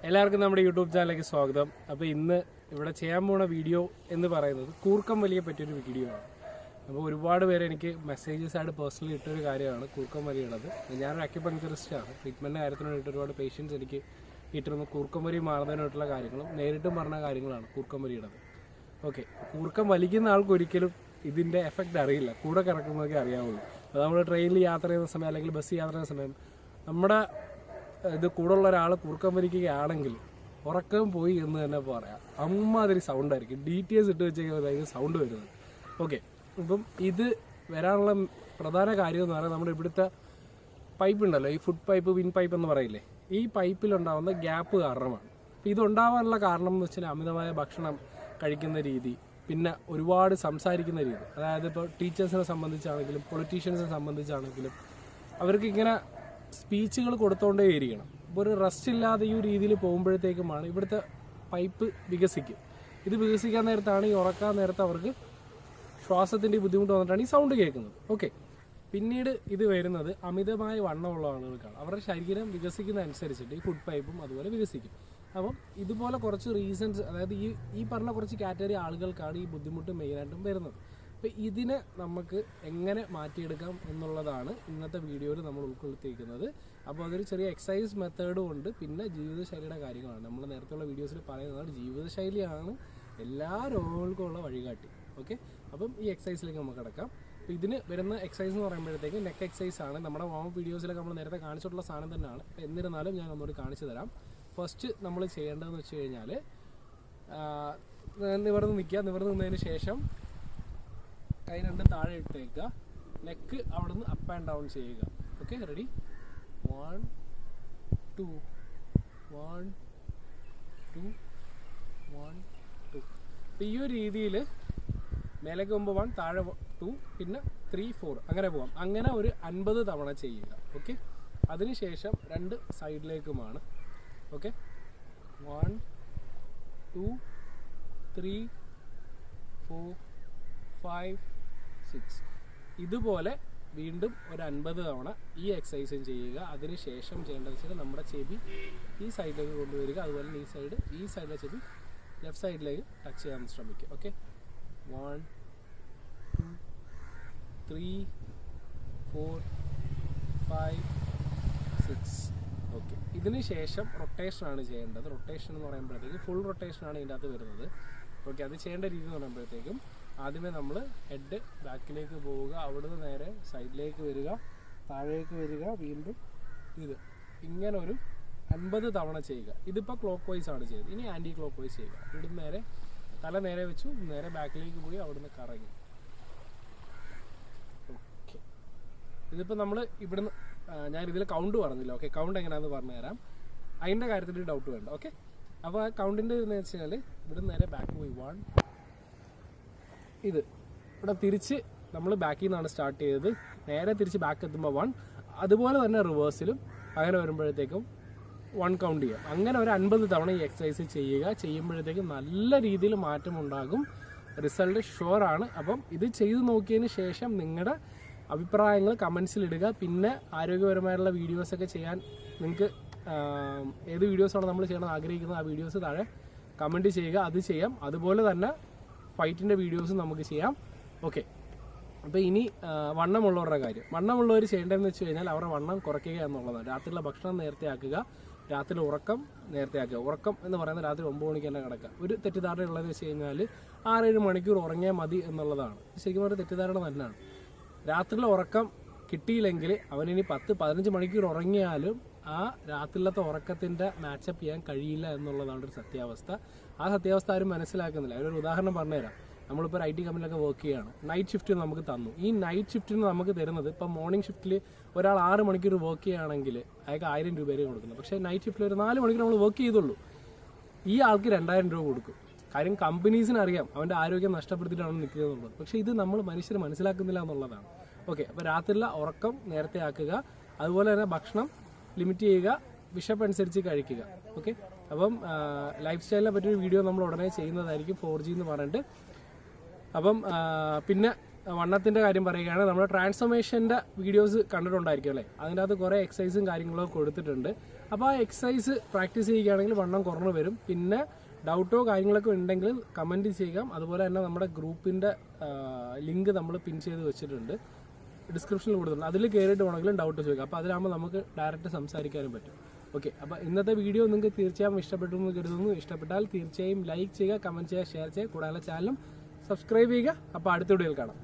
എല്ലാവർക്കും നമ്മുടെ യൂട്യൂബ് ചാനലിലേക്ക് സ്വാഗതം. അപ്പോൾ ഇന്ന് ഇവിടെ ചെയ്യാൻ പോകുന്ന വീഡിയോ എന്ന് പറയുന്നത് കൂർക്കം വലിയെ പറ്റിയൊരു വീഡിയോ ആണ്. അപ്പോൾ ഒരുപാട് പേര് എനിക്ക് മെസ്സേജസ് ആയിട്ട് പേഴ്സണലി ഇട്ടൊരു കാര്യമാണ് കൂർക്കം വലിയുള്ളത്. ഞാനൊരു അക്യുപങ്ക്ചറിസ്റ്റാണ്. ട്രീറ്റ്മെൻറ്റ് കാര്യത്തിന് വേണ്ടിയിട്ട് ഒരുപാട് പേഷ്യൻസ് എനിക്ക് ഇട്ടിരുന്നു കൂർക്കം വലി മാറുന്നതിനായിട്ടുള്ള കാര്യങ്ങളും നേരിട്ടും പറഞ്ഞ കാര്യങ്ങളാണ് കൂർക്കം വലിയുള്ളത്. ഓക്കെ, കൂർക്കം വലിക്കുന്ന ആൾക്ക് ഒരിക്കലും ഇതിൻ്റെ എഫക്റ്റ് അറിയില്ല, കൂടെ കിടക്കുന്നതൊക്കെ അറിയാവുള്ളൂ. അത് നമ്മൾ ട്രെയിനിൽ യാത്ര ചെയ്യുന്ന സമയം അല്ലെങ്കിൽ ബസ് യാത്ര ചെയ്യുന്ന സമയം നമ്മുടെ ഇത് കൂടെ ഉള്ള ഒരാൾ കൂർക്കം വലിക്കുകയാണെങ്കിൽ ഉറക്കം പോയി എന്ന് തന്നെ പറയാം. അമ്മാതിരി സൗണ്ടായിരിക്കും, DTS ഇട്ട് വെച്ചേക്കുന്നതായിരിക്കും സൗണ്ട് വരുന്നത്. ഓക്കെ, ഇപ്പം ഇത് വരാനുള്ള പ്രധാന കാര്യം എന്ന് പറയുന്നത് നമ്മുടെ ഇവിടുത്തെ പൈപ്പ് ഉണ്ടല്ലോ, ഈ ഫുഡ് പൈപ്പ്, വിൻ പൈപ്പ് എന്ന് പറയില്ലേ, ഈ പൈപ്പിലുണ്ടാവുന്ന ഗ്യാപ്പ് കാരണമാണ്. ഇതുണ്ടാവാനുള്ള കാരണം എന്ന് വെച്ചാൽ അമിതമായ ഭക്ഷണം കഴിക്കുന്ന രീതി, പിന്നെ ഒരുപാട് സംസാരിക്കുന്ന രീതി. അതായത് ഇപ്പോൾ ടീച്ചേഴ്സിനെ സംബന്ധിച്ചാണെങ്കിലും പൊളിറ്റീഷ്യൻസിനെ സംബന്ധിച്ചാണെങ്കിലും അവർക്ക് ഇങ്ങനെ സ്പീച്ചുകൾ കൊടുത്തോണ്ടേയിരിക്കണം. ഇപ്പോൾ ഒരു റെസ്റ്റ് ഇല്ലാതെ ഈ രീതിയിൽ പോകുമ്പോഴത്തേക്കുമാണ് ഇവിടുത്തെ പൈപ്പ് വികസിക്കും. ഇത് വികസിക്കാൻ നേരത്താണ്, ഈ ഉറക്കാൻ നേരത്ത് അവർക്ക് ശ്വാസത്തിൻ്റെ ബുദ്ധിമുട്ട് വന്നിട്ടാണ് ഈ സൗണ്ട് കേൾക്കുന്നത്. ഓക്കെ, പിന്നീട് ഇത് വരുന്നത് അമിതമായ വണ്ണമുള്ള ആളുകൾക്കാണ്. അവരുടെ ശരീരം വികസിക്കുന്ന അനുസരിച്ചിട്ട് ഈ ഫുഡ് പൈപ്പും അതുപോലെ വികസിക്കും. അപ്പം ഇതുപോലെ കുറച്ച് റീസൺസ്, അതായത് ഈ പറഞ്ഞ കുറച്ച് കാറ്റഗറി ആളുകൾക്കാണ് ഈ ബുദ്ധിമുട്ട് മെയിനായിട്ടും വരുന്നത്. അപ്പോൾ ഇതിനെ നമുക്ക് എങ്ങനെ മാറ്റിയെടുക്കാം എന്നുള്ളതാണ് ഇന്നത്തെ വീഡിയോയിൽ നമ്മൾ ഉൾക്കൊള്ളിത്തിരിക്കുന്നത്. അപ്പോൾ അതൊരു ചെറിയ എക്സസൈസ് മെത്തേഡും ഉണ്ട്, പിന്നെ ജീവിതശൈലിയുടെ കാര്യങ്ങളാണ്. നമ്മൾ നേരത്തെയുള്ള വീഡിയോസിൽ പറയുന്നത് ജീവിതശൈലിയാണ് എല്ലാ രോഗങ്ങൾക്കും ഉള്ള വഴികാട്ടി. ഓക്കെ, അപ്പം ഈ എക്സസൈസിലേക്ക് നമുക്ക് കിടക്കാം. അപ്പോൾ ഇതിന് വരുന്ന എക്സസൈസ് എന്ന് പറയുമ്പോഴത്തേക്ക് നെക്ക് എക്സസൈസ് ആണ്. നമ്മുടെ വാം വീഡിയോസിലൊക്കെ നമ്മൾ നേരത്തെ കാണിച്ചിട്ടുള്ള സാധനം തന്നെയാണ്. എന്നിരുന്നാലും ഞാൻ ഒന്നുകൂടി കാണിച്ചു തരാം. ഫസ്റ്റ് നമ്മൾ ചെയ്യേണ്ടതെന്ന് വെച്ച് കഴിഞ്ഞാൽ നിവർന്ന് നിൽക്കുക. നിവർന്ന് നിന്നതിന് ശേഷം കൈ രണ്ടും താഴെ ഇട്ടേക്കുക. നെക്ക് അവിടെ നിന്ന് അപ്പ് ആൻഡ് ഡൗൺ ചെയ്യുക. Okay, ready? 1 2 1 2 1 2. അപ്പോൾ ഈ ഒരു രീതിയിൽ മേലേക്ക് പോകുമ്പോൾ 1, താഴെ 2, പിന്നെ 3 4 അങ്ങനെ പോകാം. അങ്ങനെ ഒരു 50 തവണ ചെയ്യുക. ഓക്കെ, അതിനുശേഷം രണ്ട് സൈഡിലേക്കുമാണ്. ഓക്കെ, 1 2 3 4 5 6. ഇതുപോലെ വീണ്ടും ഒരു 50 തവണ ഈ എക്സസൈസും ചെയ്യുക. അതിനുശേഷം ചെയ്യേണ്ടത് വെച്ചാൽ നമ്മുടെ ചെവി ഈ സൈഡിലേക്ക് കൊണ്ടുവരിക. അതുപോലെ ഈ സൈഡിലെ ചെവി ലെഫ്റ്റ് സൈഡിലേക്ക് ടച്ച് ചെയ്യാൻ ശ്രമിക്കുക. ഓക്കെ, 1 2 3 4 5 6. ഓക്കെ, ഇതിന് ശേഷം റൊട്ടേഷനാണ് ചെയ്യേണ്ടത്. റൊട്ടേഷൻ എന്ന് പറയുമ്പോഴത്തേക്കും ഫുൾ റൊട്ടേഷനാണ് ഇതിൻ്റെ അകത്ത് വരുന്നത്. ഓക്കെ, അത് ചെയ്യേണ്ട രീതി എന്ന് പറയുമ്പോഴത്തേക്കും ആദ്യമേ നമ്മൾ ഹെഡ് ബാക്കിലേക്ക് പോവുക, അവിടുന്ന് നേരെ സൈഡിലേക്ക് വരിക, താഴേക്ക് വരിക, വീണ്ടും ഇത് ഇങ്ങനെ ഒരു 50 തവണ ചെയ്യുക. ഇതിപ്പോൾ ക്ലോക്ക് വൈസ് ആണ് ചെയ്തത്. ഇനി ആൻറ്റി ക്ലോക്ക് വൈസ് ചെയ്യുക. ഇവിടുന്ന് നേരെ തല നേരെ വെച്ചു, നേരെ ബാക്കിലേക്ക് പോയി അവിടുന്ന് കറങ്ങി. ഓക്കെ, ഇതിപ്പോൾ നമ്മൾ ഇവിടുന്ന് ഞാൻ ഇതിൽ കൗണ്ട് പറഞ്ഞില്ല. ഓക്കെ, കൗണ്ട് എങ്ങനെയാണെന്ന് പറഞ്ഞു തരാം. അതിൻ്റെ കാര്യത്തിൽ ഡൗട്ട് വേണ്ട. ഓക്കെ, അപ്പോൾ ആ കൗണ്ടിൻ്റെ എന്ന് വെച്ച് കഴിഞ്ഞാൽ ഇവിടുന്ന് നേരെ ബാക്ക് പോയി 1, ഇത് ഇവിടെ തിരിച്ച് നമ്മൾ ബാക്കിൽ നിന്നാണ് സ്റ്റാർട്ട് ചെയ്തത്. നേരെ തിരിച്ച് ബാക്ക് എത്തുമ്പോൾ 1, അതുപോലെ തന്നെ റിവേഴ്സിലും അങ്ങനെ വരുമ്പോഴത്തേക്കും 1 കൗണ്ട് ചെയ്യുക. അങ്ങനെ ഒരു 50 തവണ ഈ എക്സസൈസ് ചെയ്യുക. ചെയ്യുമ്പോഴത്തേക്കും നല്ല രീതിയിൽ മാറ്റമുണ്ടാകും. റിസൾട്ട് ഷുവറാണ്. അപ്പം ഇത് ചെയ്ത് നോക്കിയതിന് ശേഷം നിങ്ങളുടെ അഭിപ്രായങ്ങൾ കമൻസിലിടുക. പിന്നെ ആരോഗ്യപരമായിട്ടുള്ള വീഡിയോസൊക്കെ ചെയ്യാൻ നിങ്ങൾക്ക് ഏത് വീഡിയോസാണ് നമ്മൾ ചെയ്യണമെന്ന് ആഗ്രഹിക്കുന്നത് ആ വീഡിയോസ് താഴെ കമൻറ്റ് ചെയ്യുക. അത് ചെയ്യാം. അതുപോലെ തന്നെ ഫൈറ്റിൻ്റെ വീഡിയോസ് നമുക്ക് ചെയ്യാം. ഓക്കെ, അപ്പോൾ ഇനി വണ്ണമുള്ളവരുടെ കാര്യം. വണ്ണമുള്ളവർ ചെയ്യേണ്ടതെന്ന് വെച്ച് കഴിഞ്ഞാൽ അവരുടെ വണ്ണം കുറയ്ക്കുക എന്നുള്ളതാണ്. രാത്രിയിലെ ഭക്ഷണം നേരത്തെ ആക്കുക, രാത്രി ഉറക്കം നേരത്തെ ആക്കുക. ഉറക്കം എന്ന് പറയുന്നത് രാത്രി 9 മണിക്ക് തന്നെ കിടക്കുക. ഒരു തെറ്റിദ്ധാരണ ഉള്ളതെന്ന് വെച്ച് കഴിഞ്ഞാൽ 6-7 മണിക്കൂർ ഉറങ്ങിയാൽ മതി എന്നുള്ളതാണ്. ശരിക്കും ഒരു തെറ്റിദ്ധാരണ തന്നെയാണ്. രാത്രിയിലെ ഉറക്കം കിട്ടിയില്ലെങ്കിൽ അവനിനി 10-15 മണിക്കൂർ ഉറങ്ങിയാലും ആ രാത്രിയിലത്തെ ഉറക്കത്തിൻ്റെ മാച്ചപ്പ് ചെയ്യാൻ കഴിയില്ല എന്നുള്ളതാണ് ഒരു സത്യാവസ്ഥ. ആ സത്യാവസ്ഥ ആരും മനസ്സിലാക്കുന്നില്ല. അതിനൊരു ഉദാഹരണം പറഞ്ഞുതരാം. നമ്മളിപ്പോൾ ഒരു IT കമ്പനിയിലൊക്കെ വർക്ക് ചെയ്യുകയാണ്. നൈറ്റ് ഷിഫ്റ്റ് നമുക്ക് തന്നു. ഈ നൈറ്റ് ഷിഫ്റ്റിന് നമുക്ക് തരുന്നത്, ഇപ്പം മോർണിംഗ് ഷിഫ്റ്റിൽ ഒരാൾ 6 മണിക്കൂർ വർക്ക് ചെയ്യുകയാണെങ്കിൽ അയാൾക്ക് 1000 രൂപ കൊടുക്കുന്നത്. പക്ഷേ നൈറ്റ് ഷിഫ്റ്റിൽ ഒരു 4 മണിക്കൂർ നമ്മൾ വർക്ക് ചെയ്തുള്ളൂ. ഈ ആൾക്ക് 2000 രൂപ കൊടുക്കും. കാര്യം കമ്പനീസിന് അറിയാം അവൻ്റെ ആരോഗ്യം നഷ്ടപ്പെടുത്തിയിട്ടാണ് നിൽക്കുന്നത്. പക്ഷേ ഇത് നമ്മൾ മനുഷ്യർ മനസ്സിലാക്കുന്നില്ല എന്നുള്ളതാണ്. ഓക്കെ, അപ്പോൾ രാത്രിയിലെ ഉറക്കം നേരത്തെ ആക്കുക, അതുപോലെ തന്നെ ഭക്ഷണം ലിമിറ്റ് ചെയ്യുക, വിശപ്പ് അനുസരിച്ച് കഴിക്കുക. ഓക്കെ, അപ്പം ലൈഫ് സ്റ്റൈലിനെ പറ്റിയൊരു വീഡിയോ നമ്മൾ ഉടനെ ചെയ്യുന്നതായിരിക്കും, 4G എന്ന് പറഞ്ഞിട്ട്. അപ്പം പിന്നെ വണ്ണത്തിൻ്റെ കാര്യം പറയുകയാണ്, നമ്മുടെ ട്രാൻസ്ഫോർമേഷൻ്റെ വീഡിയോസ് കണ്ടിട്ടുണ്ടായിരിക്കും അല്ലേ? അതിൻ്റെ അകത്ത് കുറേ എക്സസൈസും കാര്യങ്ങളൊക്കെ കൊടുത്തിട്ടുണ്ട്. അപ്പോൾ ആ എക്സസൈസ് പ്രാക്ടീസ് ചെയ്യുകയാണെങ്കിൽ വണ്ണം കുറഞ്ഞു വരും. പിന്നെ ഡൗട്ടോ കാര്യങ്ങളൊക്കെ ഉണ്ടെങ്കിൽ കമൻറ്റ് ചെയ്യാം. അതുപോലെ തന്നെ നമ്മുടെ ഗ്രൂപ്പിൻ്റെ ലിങ്ക് നമ്മൾ പിൻ ചെയ്ത് വെച്ചിട്ടുണ്ട്, ഡിസ്ക്രിപ്ഷനിൽ കൊടുത്തിട്ടുണ്ട്. അതിൽ കയറിയിട്ട് വേണമെങ്കിലും ഡൗട്ട് ചോദിക്കാം. അപ്പോൾ അതിലാകുമ്പോൾ നമുക്ക് ഡയറക്റ്റ് സംസാരിക്കാനും പറ്റും. ഓക്കെ, അപ്പോൾ ഇന്നത്തെ വീഡിയോ നിങ്ങൾക്ക് തീർച്ചയായും ഇഷ്ടപ്പെട്ടു എന്ന് കരുതുന്നു. ഇഷ്ടപ്പെട്ടാൽ തീർച്ചയായും ലൈക്ക് ചെയ്യുക, കമൻറ്റ് ചെയ്യുക, ഷെയർ ചെയ്യുക. കൂടാതെ ചാനലും സബ്സ്ക്രൈബ് ചെയ്യുക. അപ്പോൾ അടുത്ത വീഡിയോയിൽ കാണാം.